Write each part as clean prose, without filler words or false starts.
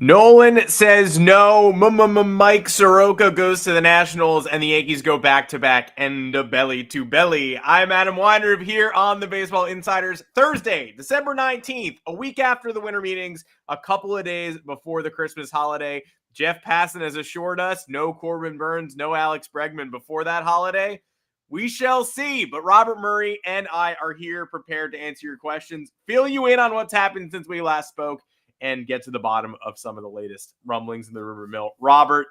Nolan says no. Mike Soroka goes to the Nationals, and the Yankees go back-to-back and belly to belly. I'm Adam Weinrib here on the Baseball Insiders. Thursday, December 19th, a week after the winter meetings, a couple of days before the Christmas holiday. Jeff Passan has assured us no Corbin Burns, no Alex Bregman before that holiday. We shall see, but Robert Murray and I are here prepared to answer your questions, fill you in on what's happened since we last spoke, and get to the bottom of some of the latest rumblings in the rumor mill. Robert,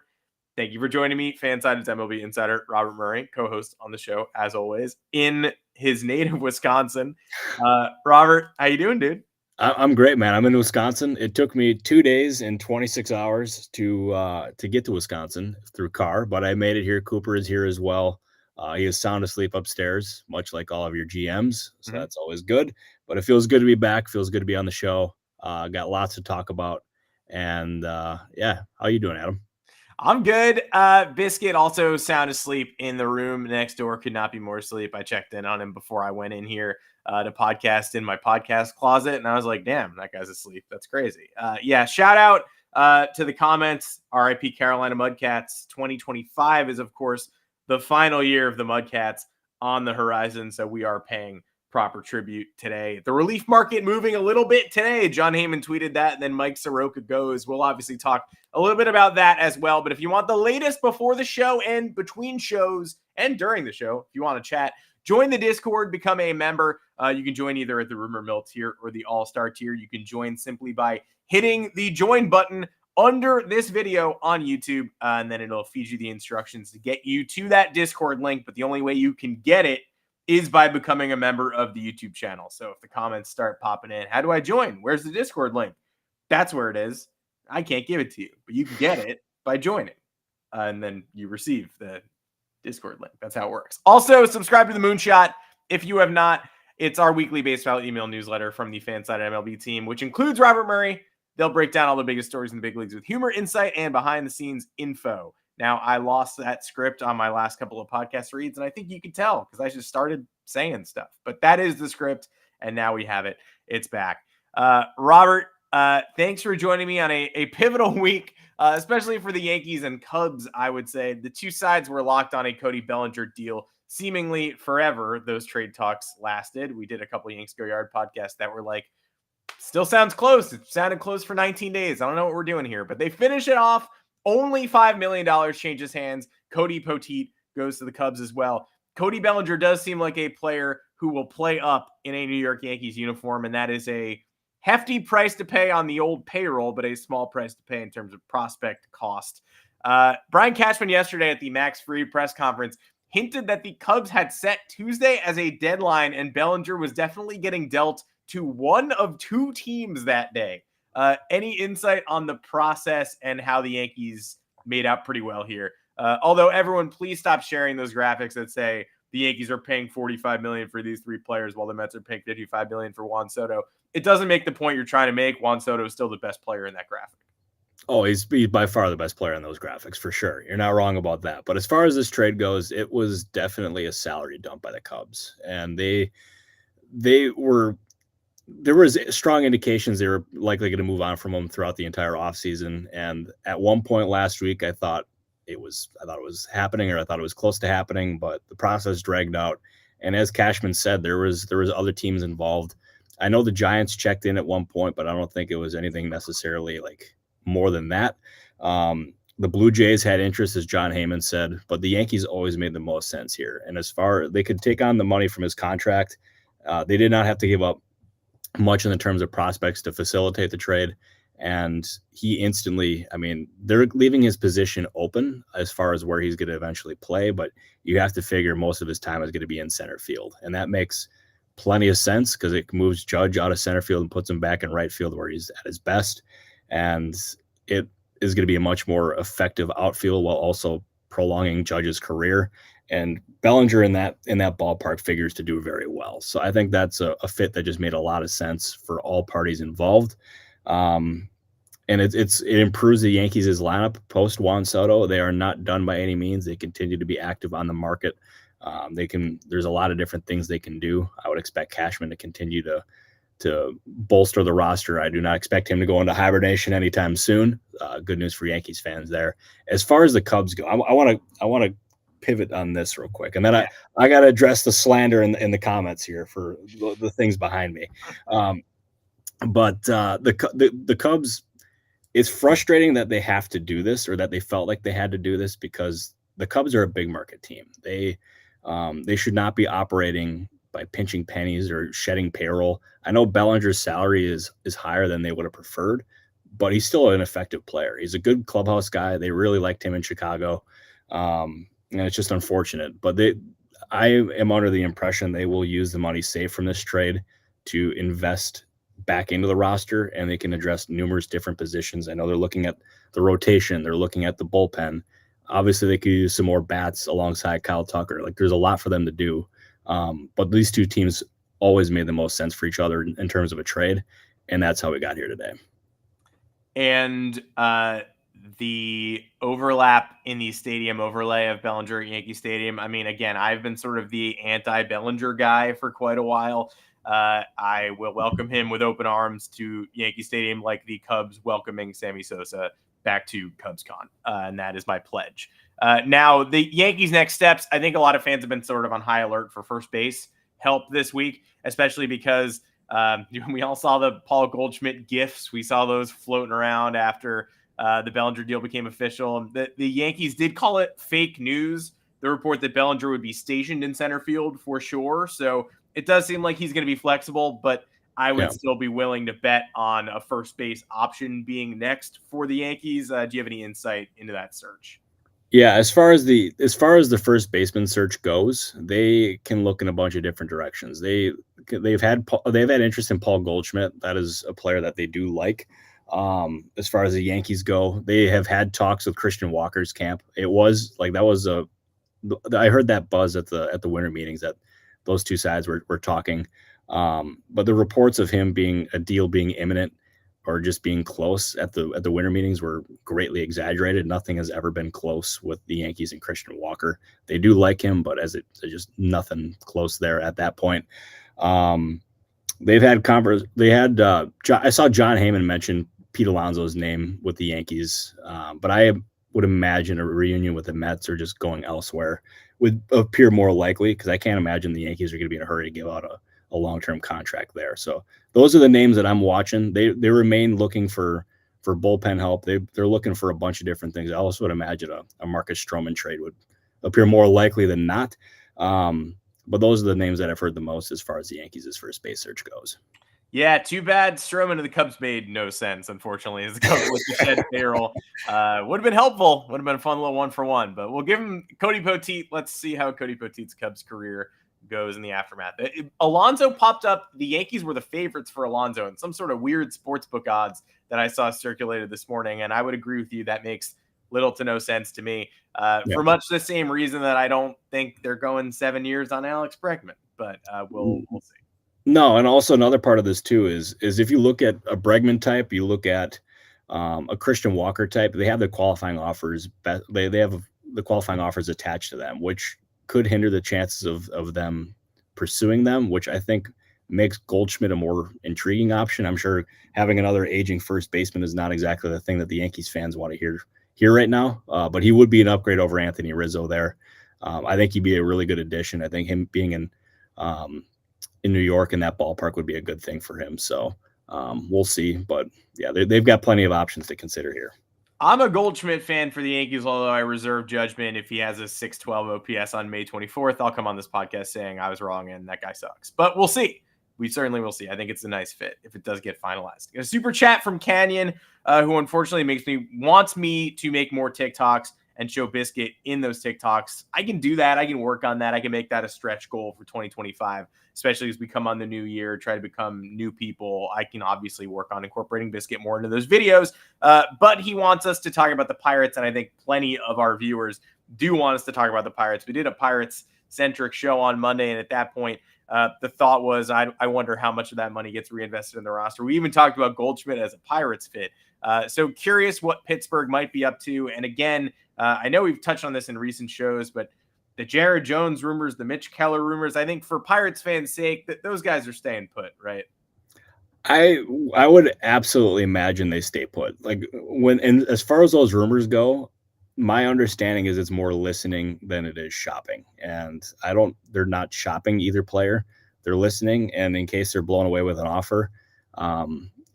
thank you for joining me. Fansided's MLB insider Robert Murray, co-host on the show, as always, in his native Wisconsin. Robert, how you doing, dude? I'm great, man. I'm in Wisconsin. It took me 2 days and 26 hours to get to Wisconsin through car, but I made it here. Cooper is here as well. He is sound asleep upstairs, much like all of your GMs, so that's always good. But it feels good to be back. Feels good to be on the show. Got lots to talk about. And yeah, how you doing, Adam? I'm good. Biscuit also sound asleep in the room next door. Could not be more asleep. I checked in on him before I went in here to podcast in my podcast closet, and I was like, damn, that guy's asleep. That's crazy. Yeah, shout out to the comments. RIP Carolina Mudcats. 2025 is, of course, the final year of the Mudcats on the horizon, so we are paying proper tribute today. The relief market moving a little bit today. John Heyman tweeted that, and then Mike Soroka goes. We'll obviously talk a little bit about that as well. But if you want the latest before the show and between shows and during the show, if you want to chat, join the Discord, become a member. You can join either at the Rumor Mill tier or the All-Star tier. You can join simply by hitting the join button under this video on YouTube, and then it'll feed you the instructions to get you to that Discord link. But the only way you can get it is by becoming a member of the YouTube channel. So if the comments start popping in, how do I join? Where's the Discord link? That's where it is. I can't give it to you, but you can get it by joining. And then you receive the Discord link. That's how it works. Also, subscribe to the Moonshot if you have not. It's our weekly baseball email newsletter from the Fansided MLB team, which includes Robert Murray. They'll break down all the biggest stories in the big leagues with humor, insight, and behind-the-scenes info. Now, I lost that script on my last couple of podcast reads, and I think you can tell because I just started saying stuff. But that is the script, and now we have it. It's back. Robert, thanks for joining me on a pivotal week, especially for the Yankees and Cubs, I would say. The two sides were locked on a Cody Bellinger deal seemingly forever. Those trade talks lasted. We did a couple of Yanks Go Yard podcasts that were like, still sounds close. It sounded close for 19 days. I don't know what we're doing here, but they finish it off. Only $5 million changes hands. Cody Poteet goes to the Cubs as well. Cody Bellinger does seem like a player who will play up in a New York Yankees uniform, and that is a hefty price to pay on the old payroll, but a small price to pay in terms of prospect cost. Brian Cashman yesterday at the Max Fried press conference hinted that the Cubs had set Tuesday as a deadline, and Bellinger was definitely getting dealt to one of two teams that day. Any insight on the process and how the Yankees made out pretty well here? Although everyone, please stop sharing those graphics that say the Yankees are paying $45 million for these three players while the Mets are paying $55 million for Juan Soto. It doesn't make the point you're trying to make. Juan Soto is still the best player in that graphic. Oh, he's by far the best player on those graphics, for sure. You're not wrong about that. But as far as this trade goes, it was definitely a salary dump by the Cubs. And there was strong indications they were likely going to move on from him throughout the entire offseason. And at one point last week, I thought it was happening, or I thought it was close to happening, but the process dragged out. And as Cashman said, there was other teams involved. I know the Giants checked in at one point, but I don't think it was anything necessarily like more than that. The Blue Jays had interest, as John Heyman said, but the Yankees always made the most sense here. And as far they could take on the money from his contract, they did not have to give up much in the terms of prospects to facilitate the trade. And he instantly, I mean, they're leaving his position open as far as where he's going to eventually play, but you have to figure most of his time is going to be in center field. And that makes plenty of sense because it moves Judge out of center field and puts him back in right field where he's at his best. And it is going to be a much more effective outfield while also prolonging Judge's career. And Bellinger in that ballpark figures to do very well. So I think that's a fit that just made a lot of sense for all parties involved. And it improves the Yankees' lineup post Juan Soto. They are not done by any means. They continue to be active on the market. There's a lot of different things they can do. I would expect Cashman to continue to to bolster the roster. I do not expect him to go into hibernation anytime soon. Good news for Yankees fans there. As far as the Cubs go, I want to pivot on this real quick, and then I got to address the slander in the comments here for the things behind me. But the Cubs, it's frustrating that they have to do this, or that they felt like they had to do this, because the Cubs are a big market team. They should not be operating by pinching pennies or shedding payroll. I know Bellinger's salary is higher than they would have preferred, but he's still an effective player. He's a good clubhouse guy. They really liked him in Chicago. And it's just unfortunate, but I am under the impression they will use the money saved from this trade to invest back into the roster, and they can address numerous different positions. I know they're looking at the rotation. They're looking at the bullpen. Obviously, they could use some more bats alongside Kyle Tucker. Like, there's a lot for them to do. But these two teams always made the most sense for each other in terms of a trade, and that's how we got here today. And the overlap in the stadium overlay of Bellinger at Yankee Stadium. I mean, again, I've been sort of the anti-Bellinger guy for quite a while. I will welcome him with open arms to Yankee Stadium, like the Cubs welcoming Sammy Sosa back to CubsCon. And that is my pledge. Now, the Yankees' next steps, I think a lot of fans have been sort of on high alert for first base help this week, especially because we all saw the Paul Goldschmidt gifs. We saw those floating around after the Bellinger deal became official. The Yankees did call it fake news, the report that Bellinger would be stationed in center field for sure. So it does seem like he's going to be flexible, but I would still be willing to bet on a first base option being next for the Yankees. Do you have any insight into that search? Yeah, as far as the first baseman search goes, they can look in a bunch of different directions. They've had interest in Paul Goldschmidt. That is a player that they do like. As far as the Yankees go, they have had talks with Christian Walker's camp. It was like I heard that buzz at the winter meetings that those two sides were talking. But the reports of him being imminent or just being close at the winter meetings were greatly exaggerated. Nothing has ever been close with the Yankees and Christian Walker. They do like him, but just nothing close there at that point. They've had I saw John Heyman mention Pete Alonso's name with the Yankees, but I would imagine a reunion with the Mets or just going elsewhere would appear more likely, because I can't imagine the Yankees are going to be in a hurry to give out a long-term contract there. So those are the names that I'm watching. They remain looking for bullpen help. They're looking for a bunch of different things. I also would imagine a Marcus Stroman trade would appear more likely than not. But those are the names that I've heard the most as far as the Yankees' first base search goes. Yeah, too bad Stroman to the Cubs made no sense, unfortunately, as the Cubs looked to shed payroll. Would have been helpful. Would have been a fun little 1-for-1. But we'll give him Cody Poteet. Let's see how Cody Poteet's Cubs career goes in the aftermath. Alonso popped up. The Yankees were the favorites for Alonso in some sort of weird sportsbook odds that I saw circulated this morning. And I would agree with you. That makes little to no sense to me for much the same reason that I don't think they're going 7 years on Alex Bregman. But we'll see. No, and also another part of this too is if you look at a Bregman type, you look at a Christian Walker type, they have the qualifying offers. They have the qualifying offers attached to them, which could hinder the chances of them pursuing them, which I think makes Goldschmidt a more intriguing option. I'm sure having another aging first baseman is not exactly the thing that the Yankees fans want to hear right now, but he would be an upgrade over Anthony Rizzo there. I think he'd be a really good addition. I think him being in New York in that ballpark would be a good thing for him. So we'll see. But yeah, they've got plenty of options to consider here. I'm a Goldschmidt fan for the Yankees, although I reserve judgment. If he has a 612 OPS on May 24th, I'll come on this podcast saying I was wrong and that guy sucks. But we'll see. We certainly will see. I think it's a nice fit if it does get finalized. A super chat from Canyon, who unfortunately wants me to make more TikToks and show Biscuit in those TikToks. I can do that. I can work on that. I can make that a stretch goal for 2025, especially as we come on the new year, try to become new people. I can obviously work on incorporating Biscuit more into those videos, but he wants us to talk about the Pirates, and I think plenty of our viewers do want us to talk about the Pirates. We did a Pirates-centric show on Monday, and at that point, the thought was, I wonder how much of that money gets reinvested in the roster. We even talked about Goldschmidt as a Pirates fit. So curious what Pittsburgh might be up to. And again, I know we've touched on this in recent shows, but the Jared Jones rumors, the Mitch Keller rumors, I think for Pirates fans' sake, that those guys are staying put, right? I would absolutely imagine they stay put. Like and as far as those rumors go, my understanding is it's more listening than it is shopping. And they're not shopping either player. They're listening, and in case they're blown away with an offer, I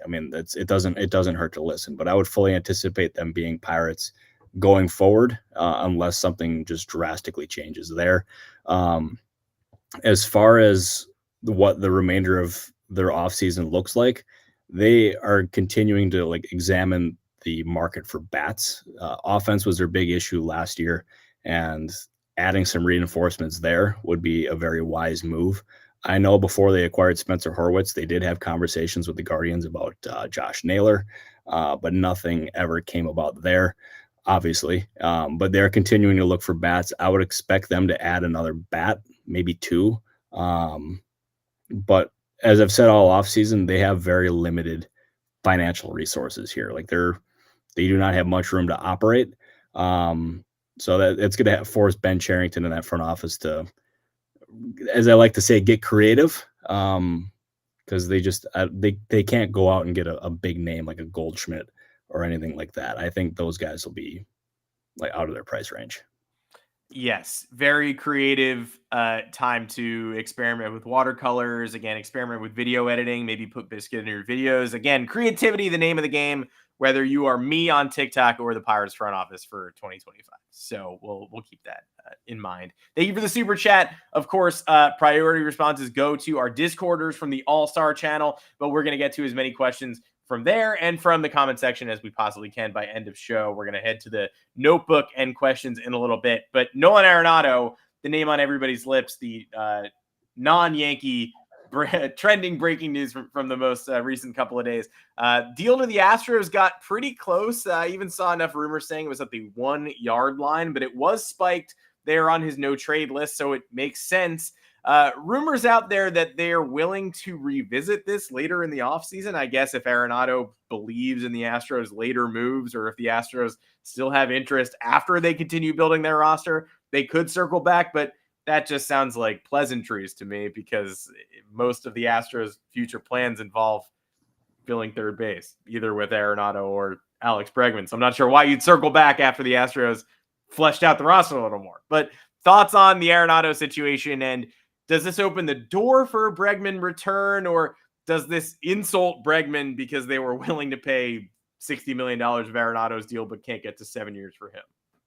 mean it doesn't hurt to listen. But I would fully anticipate them being Pirates going forward, unless something just drastically changes there. As far as what the remainder of their offseason looks like, they are continuing to like examine the market for bats. Offense was their big issue last year, and adding some reinforcements there would be a very wise move. I know before they acquired Spencer Horwitz, they did have conversations with the Guardians about Josh Naylor, but nothing ever came about there, obviously. But they're continuing to look for bats. I would expect them to add another bat, maybe two. But as I've said all offseason, they have very limited financial resources here. Like they do not have much room to operate. So that it's going to force Ben Cherington in that front office to, as I like to say, get creative. Because they can't go out and get a big name like a Goldschmidt or anything like that. I think those guys will be like out of their price range. Yes, very creative time to experiment with watercolors. Again, experiment with video editing. Maybe put Biscuit in your videos. Again, creativity, the name of the game. Whether you are me on TikTok or the Pirates front office for 2025. So we'll keep that in mind. Thank you for the super chat. Of course, priority responses go to our Discorders from the All-Star channel, but we're going to get to as many questions from there and from the comment section as we possibly can by end of show. We're going to head to the notebook and questions in a little bit. But Nolan Arenado, the name on everybody's lips, the non-Yankee trending breaking news from the most recent couple of days. Deal to the Astros got pretty close. I even saw enough rumors saying it was at the 1 yard line, but it was spiked there on his no trade list, so it makes sense. Rumors out there that they're willing to revisit this later in the offseason. I guess if Arenado believes in the Astros' later moves, or if the Astros still have interest after they continue building their roster, they could circle back. But that just sounds like pleasantries to me, because most of the Astros' future plans involve filling third base, either with Arenado or Alex Bregman. So I'm not sure why you'd circle back after the Astros fleshed out the roster a little more. But thoughts on the Arenado situation, and does this open the door for a Bregman return, or does this insult Bregman because they were willing to pay $60 million of Arenado's deal but can't get to 7 years for him?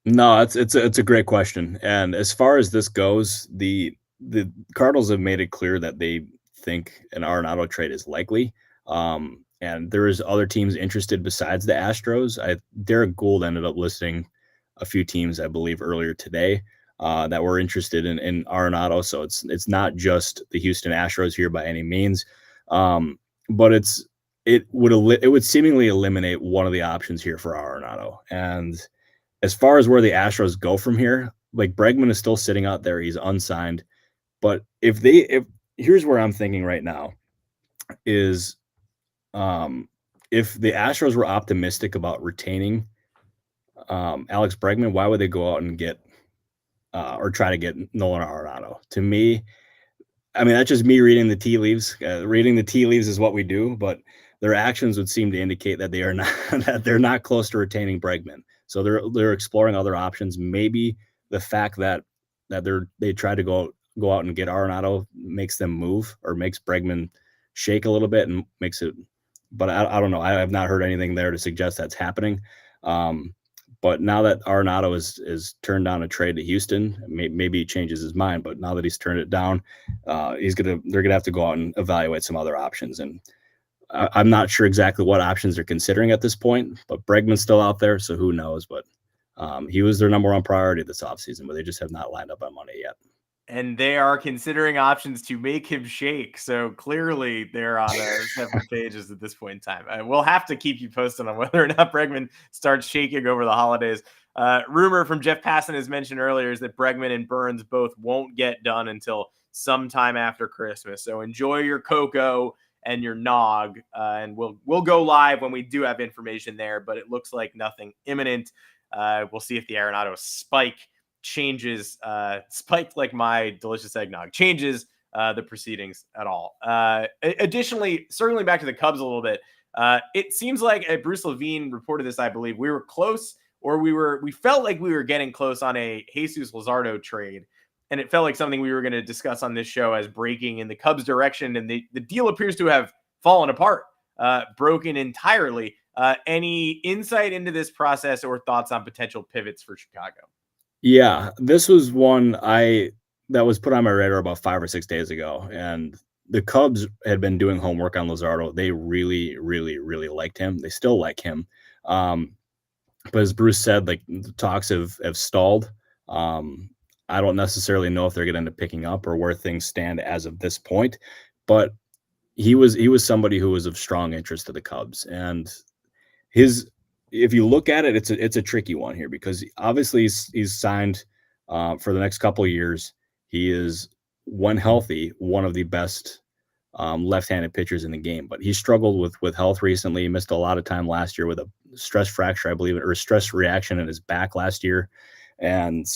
No, it's a great question. And as far as this goes, the Cardinals have made it clear that they think an Arenado trade is likely. And there is other teams interested besides the Astros. Derek Gould ended up listing a few teams, I believe, earlier today that were interested in Arenado. So it's not just the Houston Astros here by any means, but it would seemingly eliminate one of the options here for Arenado. And as far as where the Astros go from here, like Bregman is still sitting out there, he's unsigned. But if here's where I'm thinking right now is, if the Astros were optimistic about retaining Alex Bregman, why would they go out and get or try to get Nolan Arenado? To me, I mean, that's just me reading the tea leaves. Reading the tea leaves is what we do, but their actions would seem to indicate that they are not that they're not close to retaining Bregman. So they're exploring other options. Maybe the fact that they try to go out and get Arenado makes them move, or makes Bregman shake a little bit and makes it. But I don't know. I have not heard anything there to suggest that's happening. But now that Arenado is turned down a trade to Houston, maybe he changes his mind. But now that he's turned it down, they're gonna have to go out and evaluate some other options. And I'm not sure exactly what options they're considering at this point. But Bregman's still out there, so who knows? But he was their number one priority this offseason, but they just have not lined up on money yet. And they are considering options to make him shake. So clearly they're on separate pages at this point in time. We'll have to keep you posted on whether or not Bregman starts shaking over the holidays. Rumor from Jeff Passan, as mentioned earlier, is that Bregman and Burns both won't get done until sometime after Christmas. So enjoy your cocoa and your nog, and we'll go live when we do have information there, but it looks like nothing imminent. We'll see if the Arenado spike changes, spiked like my delicious eggnog, changes the proceedings at all. Additionally, circling back to the Cubs a little bit, it seems like Bruce Levine reported this, I believe, we were close, or we felt like we were getting close on a Jesus Luzardo trade. And it felt like something we were going to discuss on this show as breaking in the Cubs' direction. And the deal appears to have fallen apart, broken entirely. Any insight into this process or thoughts on potential pivots for Chicago? Yeah, this was one that was put on my radar about 5 or 6 days ago. And the Cubs had been doing homework on Luzardo. They really, really, really liked him. They still like him. But as Bruce said, like, the talks have stalled. I don't necessarily know if they're going to end up picking up or where things stand as of this point, but he was somebody who was of strong interest to the Cubs. And if you look at it, it's a tricky one here, because obviously he's signed for the next couple of years. He is, when healthy, one of the best left-handed pitchers in the game, but he struggled with health recently. He missed a lot of time last year with a stress fracture, I believe, or a stress reaction in his back last year. And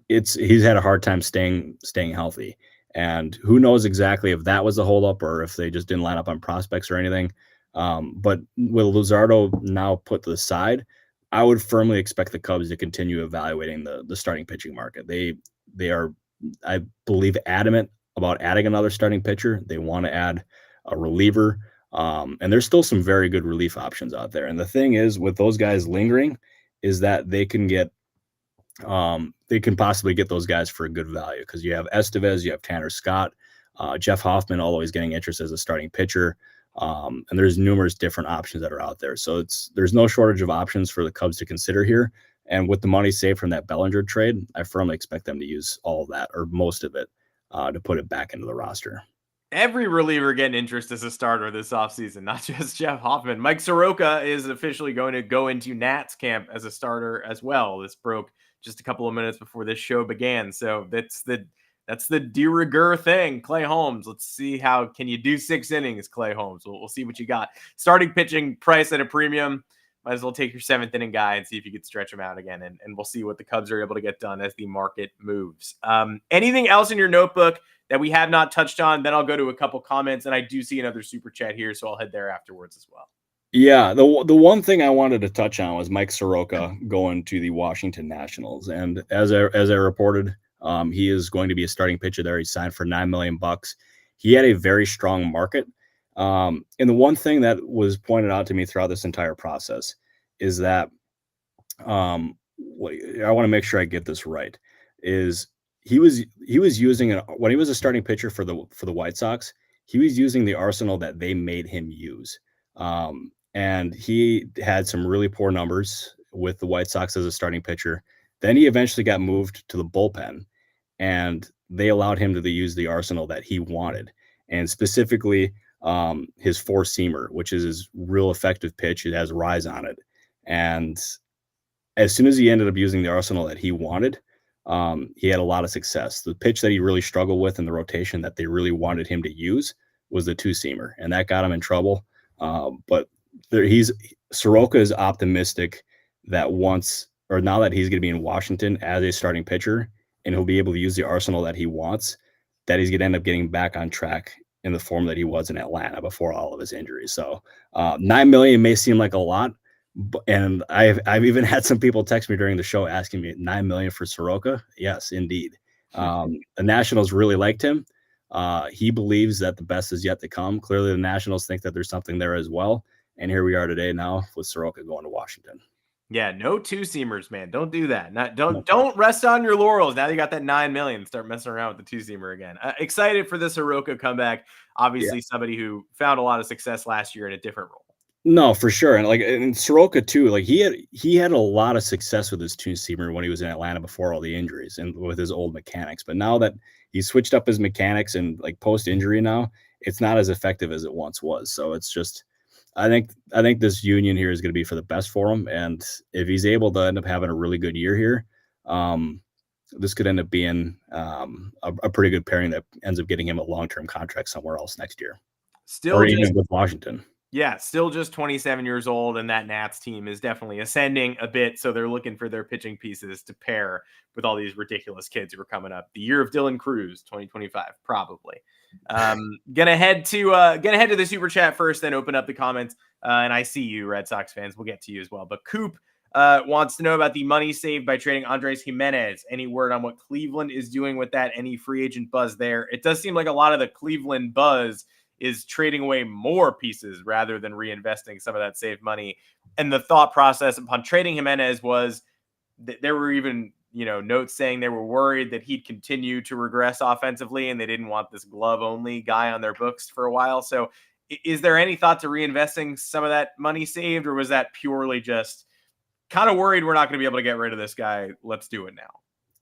he's had a hard time staying healthy. And who knows exactly if that was the holdup or if they just didn't line up on prospects or anything. But with Luzardo now put to the side, I would firmly expect the Cubs to continue evaluating the starting pitching market. They are, I believe, adamant about adding another starting pitcher. They want to add a reliever. And there's still some very good relief options out there. And the thing is, with those guys lingering, is that they can possibly get those guys for a good value, because you have Estevez, you have Tanner Scott, Jeff Hoffman, although he's getting interest as a starting pitcher. And there's numerous different options that are out there. So there's no shortage of options for the Cubs to consider here. And with the money saved from that Bellinger trade, I firmly expect them to use all of that, or most of it, to put it back into the roster. Every reliever getting interest as a starter this offseason, not just Jeff Hoffman. Mike Soroka is officially going to go into Nats camp as a starter as well. This broke just a couple of minutes before this show began. So that's the de rigueur thing. Clay Holmes, let's see how can you do 6 innings, Clay Holmes. We'll see what you got. Starting pitching price at a premium. Might as well take your 7th inning guy and see if you could stretch him out again. And we'll see what the Cubs are able to get done as the market moves. Anything else in your notebook that we have not touched on? Then I'll go to a couple comments, and I do see another super chat here, so I'll head there afterwards as well. Yeah, the one thing I wanted to touch on was Mike Soroka going to the Washington Nationals. And as I reported, he is going to be a starting pitcher there. He signed for $9 million. He had a very strong market. And the one thing that was pointed out to me throughout this entire process is that I want to make sure I get this right. Is he was using when he was a starting pitcher for the White Sox, he was using the arsenal that they made him use. And he had some really poor numbers with the White Sox as a starting pitcher. Then he eventually got moved to the bullpen, and they allowed him to use the arsenal that he wanted. And specifically, his 4-seamer, which is his real effective pitch. It has rise on it. And as soon as he ended up using the arsenal that he wanted, he had a lot of success. The pitch that he really struggled with in the rotation that they really wanted him to use was the 2-seamer, and that got him in trouble. But Soroka is optimistic that now that he's going to be in Washington as a starting pitcher, and he'll be able to use the arsenal that he wants, that he's going to end up getting back on track in the form that he was in Atlanta before all of his injuries. So $9 million may seem like a lot, and I've even had some people text me during the show asking me, $9 million for Soroka? Yes, indeed. The Nationals really liked him. He believes that the best is yet to come. Clearly, the Nationals think that there's something there as well. And here we are today now with Soroka going to Washington. Yeah, no 2-seamers, man. Don't do that. Don't rest on your laurels. Now you got that $9 million. Start messing around with the 2-seamer again. Excited for the Soroka comeback. Obviously, somebody who found a lot of success last year in a different role. No, for sure. And Soroka too, like he had a lot of success with his 2-seamer when he was in Atlanta before all the injuries and with his old mechanics. But now that he switched up his mechanics and like post-injury now, it's not as effective as it once was. So it's just, I think this union here is going to be for the best for him. And if he's able to end up having a really good year here, this could end up being a pretty good pairing that ends up getting him a long-term contract somewhere else next year. Still or even with Washington. Yeah, still just 27 years old, and that Nats team is definitely ascending a bit. So they're looking for their pitching pieces to pair with all these ridiculous kids who are coming up. The year of Dylan Cruz, 2025, probably. Gonna head to the super chat first, then open up the comments. And I see you, Red Sox fans. We'll get to you as well. But Coop wants to know about the money saved by trading Andres Jimenez. Any word on what Cleveland is doing with that? Any free agent buzz there? It does seem like a lot of the Cleveland buzz is trading away more pieces rather than reinvesting some of that saved money. And the thought process upon trading Jimenez was that there were even, notes saying they were worried that he'd continue to regress offensively and they didn't want this glove only guy on their books for a while. So is there any thought to reinvesting some of that money saved, or was that purely just kind of worried we're not going to be able to get rid of this guy? Let's do it now.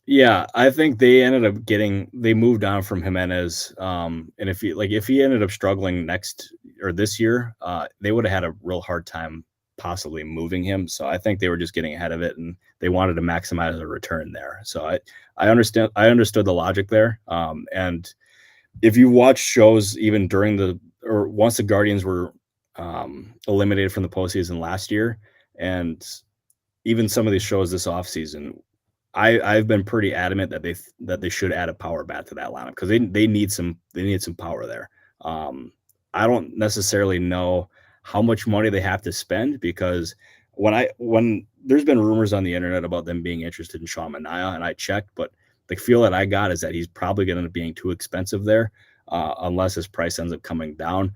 Yeah, I think they ended up they moved on from Jimenez. And if he ended up struggling next or this year, they would have had a real hard time possibly moving him. So I think they were just getting ahead of it and they wanted to maximize the return there. So I understood the logic there. And if you watch shows even once the Guardians were eliminated from the postseason last year, and even some of these shows this offseason, I've been pretty adamant that they should add a power bat to that lineup because they need some power there. I don't necessarily know how much money they have to spend because when there's been rumors on the internet about them being interested in Sean Manaea, and I checked, but the feel that I got is that he's probably going to end up being too expensive there unless his price ends up coming down.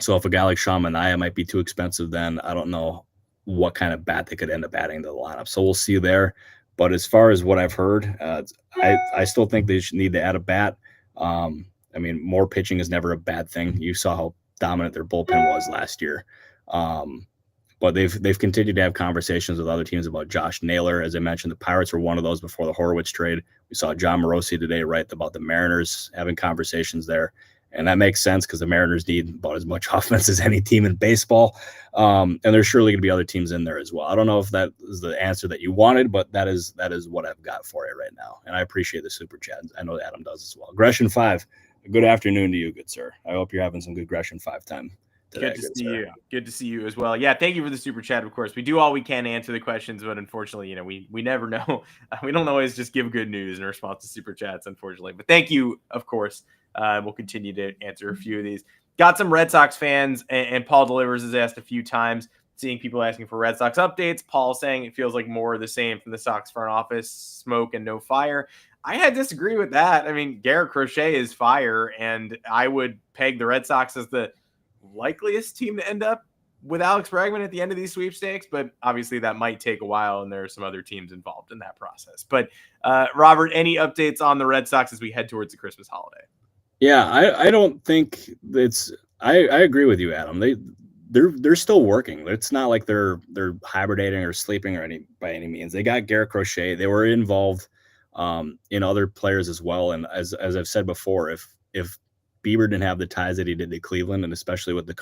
So if a guy like Sean Manaea might be too expensive, then I don't know what kind of bat they could end up adding to the lineup. So we'll see there. But as far as what I've heard, I still think they should need to add a bat. I mean, more pitching is never a bad thing. You saw how dominant their bullpen was last year. But they've continued to have conversations with other teams about Josh Naylor. As I mentioned, the Pirates were one of those before the Horowitz trade. We saw John Morosi today write about the Mariners having conversations there. And that makes sense because the Mariners need about as much offense as any team in baseball. And there's surely going to be other teams in there as well. I don't know if that is the answer that you wanted, but that is what I've got for you right now. And I appreciate the super chat. I know Adam does as well. Gresham 5, good afternoon to you, good sir. I hope you're having some good Gresham 5 time today. Good to see you. Good to see you as well. Yeah, thank you for the super chat. Of course, we do all we can to answer the questions, but unfortunately, we never know. We don't always just give good news in response to super chats, unfortunately. But thank you, of course. We'll continue to answer a few of these. Got some Red Sox fans, and Paul Delivers has asked a few times, seeing people asking for Red Sox updates. Paul saying it feels like more of the same from the Sox front office, smoke and no fire. I disagree with that. I mean, Garrett Crochet is fire, and I would peg the Red Sox as the likeliest team to end up with Alex Bregman at the end of these sweepstakes, but obviously that might take a while, and there are some other teams involved in that process. But Robert, any updates on the Red Sox as we head towards the Christmas holiday? Yeah, I don't think I agree with you, Adam. They're still working. It's not like they're hibernating or sleeping by any means. They got Garrett Crochet. They were involved in other players as well. And as I've said before, if Bieber didn't have the ties that he did to Cleveland, and especially with the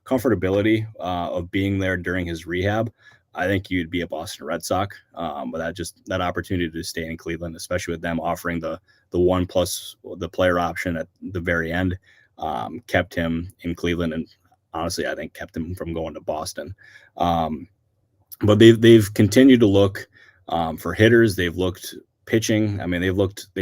comfortability of being there during his rehab, I think you'd be a Boston Red Sox. But that opportunity to stay in Cleveland, especially with them offering the 1+ the player option at the very end, kept him in Cleveland, and honestly, I think kept him from going to Boston. But they've continued to look for hitters. They've looked pitching. I mean, they've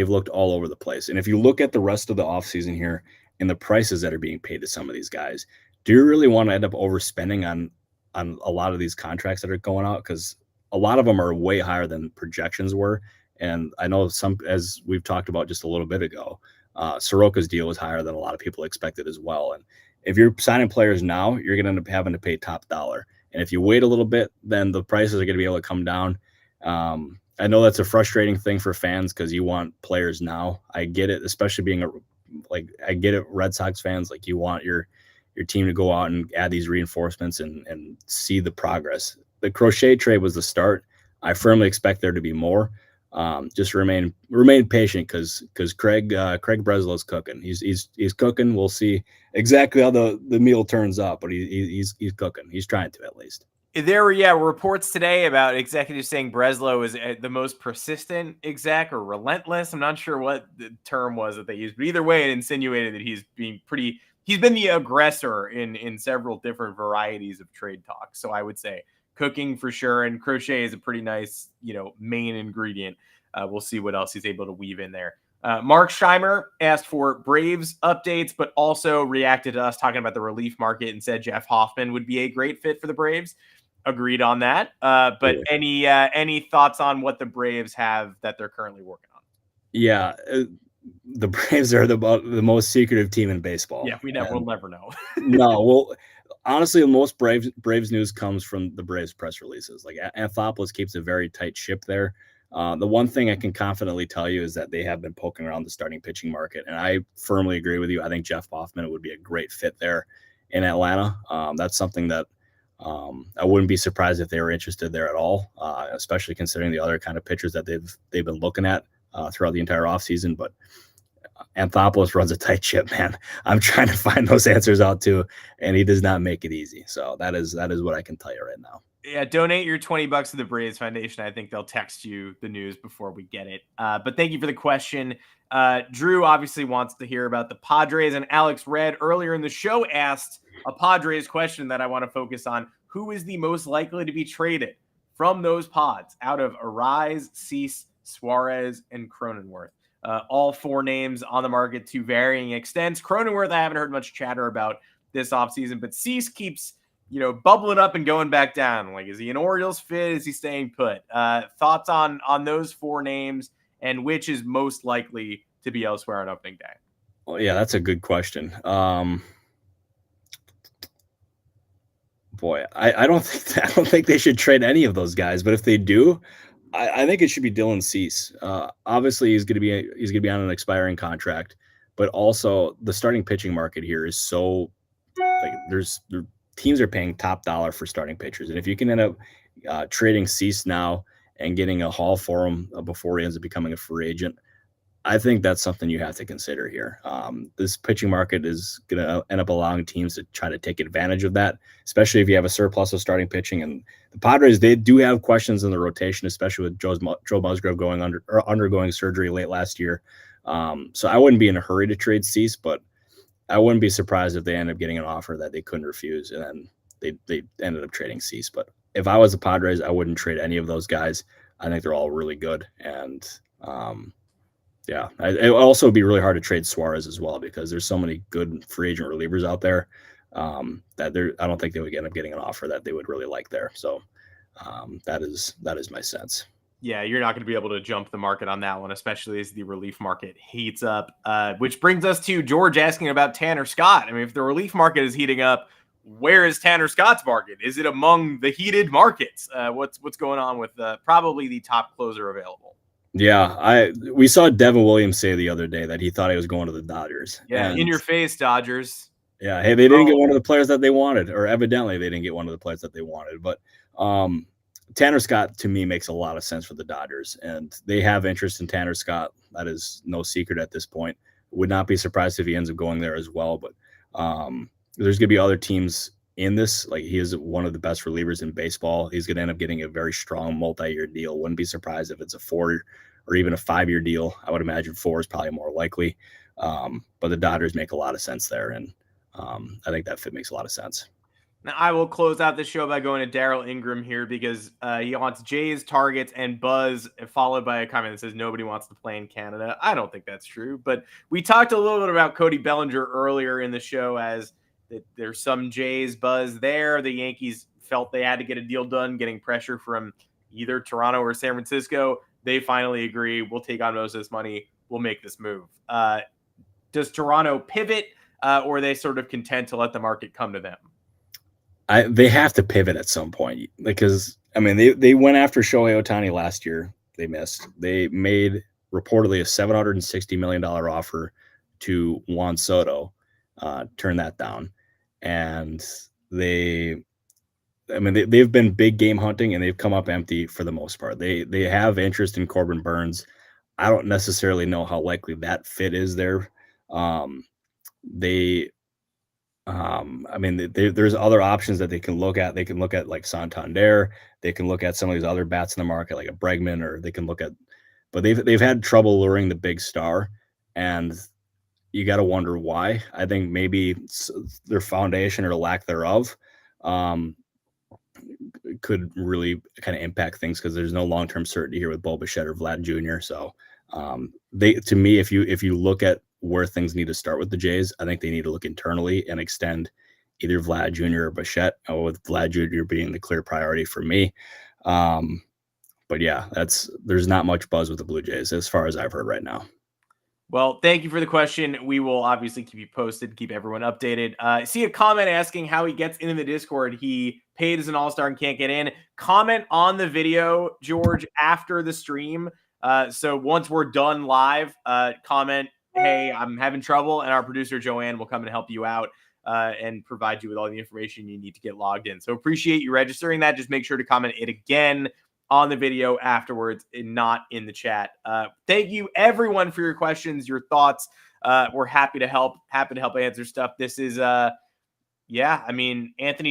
looked all over the place. And if you look at the rest of the offseason here and the prices that are being paid to some of these guys, do you really want to end up overspending on a lot of these contracts that are going out? Because a lot of them are way higher than projections were. And I know some, as we've talked about just a little bit ago, Soroka's deal was higher than a lot of people expected as well. And if you're signing players now, you're going to end up having to pay top dollar. And if you wait a little bit, then the prices are going to be able to come down. I know that's a frustrating thing for fans because you want players now. I get it, especially being I get it, Red Sox fans, like you want your team to go out and add these reinforcements and see the progress. The Crochet trade was the start. I firmly expect there to be more. Just remain patient because Craig Breslow's cooking. He's cooking. We'll see exactly how the meal turns out, but he's cooking. He's trying to, at least. There were reports today about executives saying Breslow is the most persistent exec or relentless. I'm not sure what the term was that they used, but either way, it insinuated that he's he's been the aggressor in several different varieties of trade talk. So I would say cooking for sure, and Crochet is a pretty nice, main ingredient. We'll see what else he's able to weave in there. Mark Scheimer asked for Braves updates, but also reacted to us talking about the relief market and said Jeff Hoffman would be a great fit for the Braves. Agreed on that. But any thoughts on what the Braves have that they're currently working on? Yeah, the Braves are the most secretive team in baseball. Yeah, we'll never know. No, well, honestly, most Braves news comes from the Braves press releases. Like Anthopoulos keeps a very tight ship there. The one thing I can confidently tell you is that they have been poking around the starting pitching market, and I firmly agree with you. I think Jeff Hoffman would be a great fit there in Atlanta. That's something that I wouldn't be surprised if they were interested there at all, especially considering the other kind of pitchers that they've been looking at throughout the entire offseason. But Anthopoulos runs a tight ship, man. I'm trying to find those answers out too, and he does not make it easy. So that is what I can tell you right now. Yeah, donate your $20 to the Braves Foundation. I think they'll text you the news before we get it. But thank you for the question. Drew obviously wants to hear about the Padres, and Alex Red earlier in the show asked a Padres question that I want to focus on. Who is the most likely to be traded from those pods out of Arise, Cease, Suarez, and Cronenworth? All four names on the market to varying extents. Cronenworth, I haven't heard much chatter about this offseason, but Cease keeps bubbling up and going back down. Like, is he an Orioles fit? Is he staying put? Thoughts on those four names and which is most likely to be elsewhere on opening day? Well, yeah, that's a good question. Boy, I don't think they should trade any of those guys, but if they do, I think it should be Dylan Cease. Obviously, he's going to be on an expiring contract, but also the starting pitching market here is so like teams are paying top dollar for starting pitchers, and if you can end up trading Cease now and getting a haul for him before he ends up becoming a free agent, I think that's something you have to consider here. This pitching market is going to end up allowing teams to try to take advantage of that, especially if you have a surplus of starting pitching. And the Padres, they do have questions in the rotation, especially with Joe Musgrove undergoing surgery late last year. So I wouldn't be in a hurry to trade Cease, but I wouldn't be surprised if they end up getting an offer that they couldn't refuse, and then they ended up trading Cease. But if I was the Padres, I wouldn't trade any of those guys. I think they're all really good, and yeah, it would also be really hard to trade Suarez as well because there's so many good free agent relievers out there that I don't think they would end up getting an offer that they would really like there. So that is my sense. Yeah, you're not going to be able to jump the market on that one, especially as the relief market heats up. Which brings us to George asking about Tanner Scott. I mean, if the relief market is heating up, where is Tanner Scott's market? Is it among the heated markets? What's going on with probably the top closer available? Yeah, we saw Devin Williams say the other day that he thought he was going to the Dodgers. Yeah, in your face, Dodgers. Yeah, hey, they didn't get one of the players that they wanted, or evidently they didn't get one of the players that they wanted. But Tanner Scott, to me, makes a lot of sense for the Dodgers, and they have interest in Tanner Scott. That is no secret at this point. Would not be surprised if he ends up going there as well. But there's going to be other teams in this. Like, he is one of the best relievers in baseball. He's going to end up getting a very strong multi-year deal. Wouldn't be surprised if it's a 4 or even a 5-year deal. I would imagine 4 is probably more likely. But the Dodgers make a lot of sense there, and I think that fit makes a lot of sense. Now, I will close out the show by going to Daryl Ingram here because he wants Jays, targets, and buzz, followed by a comment that says nobody wants to play in Canada. I don't think that's true, but we talked a little bit about Cody Bellinger earlier in the show as that there's some Jays buzz there. The Yankees felt they had to get a deal done, getting pressure from either Toronto or San Francisco. They finally agree. We'll take on most of this money. We'll make this move. Does Toronto pivot or are they sort of content to let the market come to them? They have to pivot at some point because, I mean, they went after Shohei Ohtani last year. They missed. They made reportedly a $760 million offer to Juan Soto, turn that down. And they've been big game hunting and they've come up empty for the most part. They have interest in Corbin Burns. I don't necessarily know how likely that fit is there. There's other options that they can look at. They can look at like Santander. They can look at some of these other bats in the market, like a Bregman, or they can look at, but they've had trouble luring the big star. And you got to wonder why. I think maybe their foundation or lack thereof could really kind of impact things because there's no long-term certainty here with Bo Bichette or Vlad Jr. So to me, if you look at where things need to start with the Jays, I think they need to look internally and extend either Vlad Jr. or Bichette, with Vlad Jr. being the clear priority for me. But yeah, there's not much buzz with the Blue Jays as far as I've heard right now. Well, thank you for the question. We will obviously keep you posted, keep everyone updated. See a comment asking how he gets into the Discord. He paid as an all-star and can't get in. Comment on the video, George, after the stream. So once we're done live, comment, hey, I'm having trouble, and our producer, Joanne, will come and help you out and provide you with all the information you need to get logged in. So appreciate you registering that. Just make sure to comment it again on the video afterwards and not in the chat. Thank you everyone for your questions, your thoughts. We're happy to help answer stuff. This is Anthony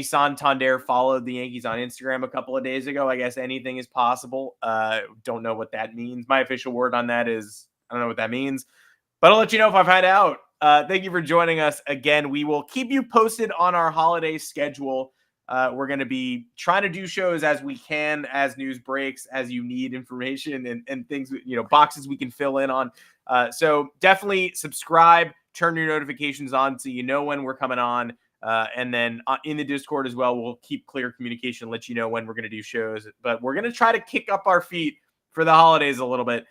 Santander followed the Yankees on Instagram a couple of days ago. I guess anything is possible. Don't know what that means. My official word on that is I don't know what that means, but I'll let you know if I find out. Thank you for joining us again. We will keep you posted on our holiday schedule. We're going to be trying to do shows as we can, as news breaks, as you need information and things, boxes we can fill in on. So definitely subscribe, turn your notifications on so you know when we're coming on. And then in the Discord as well, we'll keep clear communication, let you know when we're going to do shows. But we're going to try to kick up our feet for the holidays a little bit.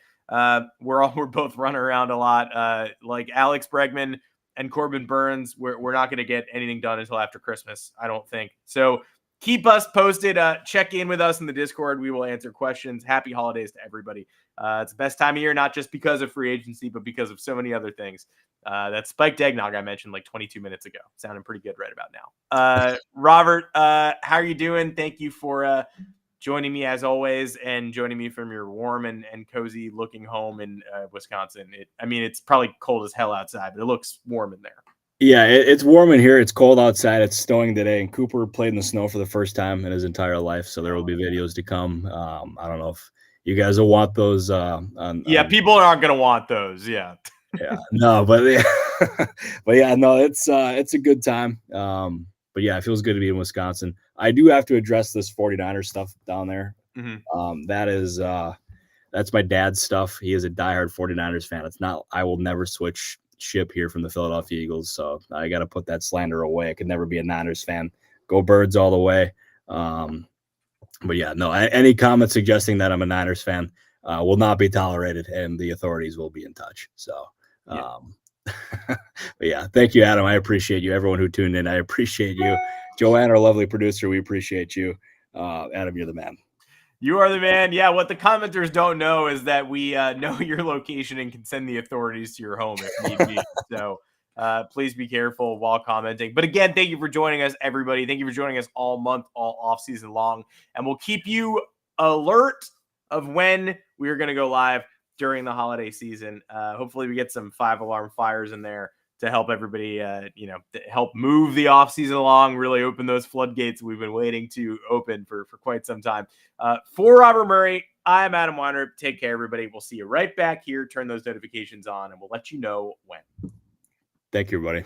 We're both running around a lot. Like Alex Bregman and Corbin Burns, we're not going to get anything done until after Christmas, I don't think. So keep us posted. Check in with us in the Discord. We will answer questions. Happy holidays to everybody. It's the best time of year, not just because of free agency, but because of so many other things. That spiked eggnog I mentioned like 22 minutes ago. Sounding pretty good right about now. Robert, how are you doing? Thank you for joining me as always and joining me from your warm and cozy looking home in Wisconsin. It's probably cold as hell outside, but it looks warm in there. Yeah, it's warm in here. It's cold outside. It's snowing today, and Cooper played in the snow for the first time in his entire life. So there will be videos to come. I don't know if you guys will want those. People aren't going to want those. Yeah. Yeah, no, but no, it's a good time. But yeah, it feels good to be in Wisconsin. I do have to address this 49ers stuff down there. Mm-hmm. That's my dad's stuff. He is a diehard 49ers fan. I will never switch ship here from the Philadelphia Eagles. So I got to put that slander away. I could never be a Niners fan. Go Birds all the way. But yeah, no, any comment suggesting that I'm a Niners fan will not be tolerated, and the authorities will be in touch. So, but yeah, thank you, Adam. I appreciate you. Everyone who tuned in, I appreciate you. Joanne, our lovely producer, we appreciate you. Adam, you're the man. You are the man. Yeah, what the commenters don't know is that we know your location and can send the authorities to your home if need be. So please be careful while commenting. But again, thank you for joining us, everybody. Thank you for joining us all month, all off season long. And we'll keep you alert of when we are going to go live during the holiday season. Hopefully we get some 5-alarm fires in there to help everybody, to help move the offseason along, really open those floodgates we've been waiting to open for quite some time. For Robert Murray, I'm Adam Weinrib. Take care, everybody. We'll see you right back here. Turn those notifications on, and we'll let you know when. Thank you, everybody.